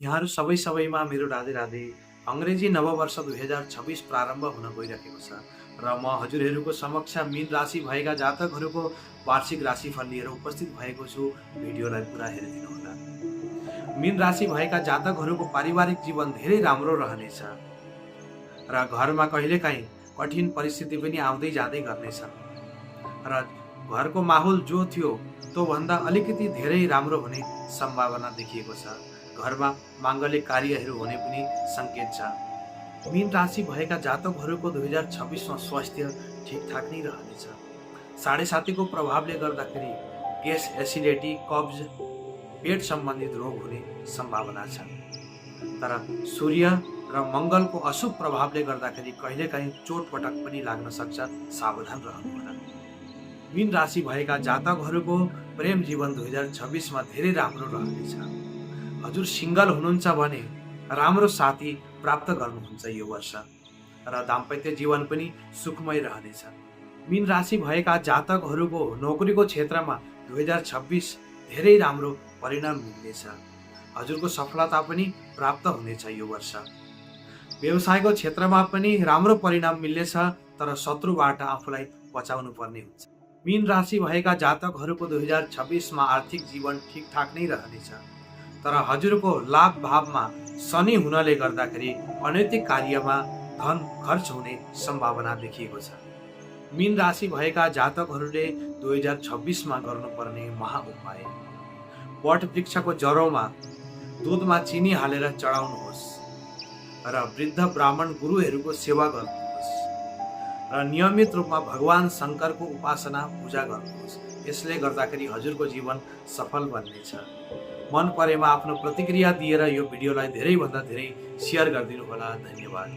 यहाँहरू सबैमा मेरो राधे राधे। अङ्ग्रेजी नववर्ष 2026 प्रारम्भ हुन गइरहेको छ र म हजुरहरूको समक्ष मीन राशि भएका जातकहरूको वार्षिक राशिफल लिएर उपस्थित भएको छु। भिडियोलाई पुरा हेरिदिनुहोला। मीन राशि भएका जातकहरूको पारिवारिक जीवन धेरै राम्रो रहनेछ र घरमा कहिलेकाहीँ कठिन परिस्थिति पनि आउँदै जाँदै गर्नेछ र घरको माहौल जो थियो त्योभन्दा अलिकति धेरै राम्रो हुने सम्भावना देखिएको छ। घरमा माङ्गलिक कार्यहरू हुने पनि सङ्केत छ। मीन राशि भएका जातकहरूको 2026मा स्वास्थ्य ठिकठाक नै रहनेछ। साढे सातीको प्रभावले गर्दाखेरि ग्यास, एसिडिटी, कब्ज, पेट सम्बन्धित रोग हुने सम्भावना छ। तर सूर्य र मङ्गलको अशुभ प्रभावले गर्दाखेरि कहिलेकाहीँ चोटपटक पनि लाग्न सक्छ, सावधान रहनुहोला। मीन राशि भएका जातकहरूको प्रेम जीवन 2026मा धेरै राम्रो रहनेछ। हजुर सिङ्गल हुनुहुन्छ भने राम्रो साथी प्राप्त गर्नुहुन्छ यो वर्ष र दाम्पत्य जीवन पनि सुखमय रहनेछ। मीन राशि भएका जातकहरूको नोकरीको क्षेत्रमा 2026 धेरै राम्रो परिणाम मिल्नेछ। हजुरको सफलता पनि प्राप्त हुनेछ यो वर्ष। व्यवसायको क्षेत्रमा पनि राम्रो परिणाम मिल्नेछ, तर शत्रुबाट आफूलाई बचाउनु पर्ने हुन्छ। मीन राशि भएका जातकहरूको 2026मा आर्थिक जीवन ठिकठाक नै रहनेछ, तर हजुरको लाभ भावमा शनि हुनाले गर्दाखेरि अनैतिक कार्यमा धन खर्च हुने सम्भावना देखिएको छ। मीन राशि भएका जातकहरूले 2026मा गर्नुपर्ने महाउपाय: वट वृक्षको जरोमा दुधमा चिनी हालेर चढाउनुहोस् र वृद्ध ब्राह्मण गुरुहरूको सेवा गर्नुहोस् र नियमित रूपमा भगवान शङ्करको उपासना पूजा गर्नुहोस्। यसले गर्दाखेरि हजुरको जीवन सफल बन्नेछ। मन परेमा आफ्नो प्रतिक्रिया दिएर यो भिडियोलाई धेरैभन्दा धेरै सेयर गरिदिनु होला। धन्यवाद।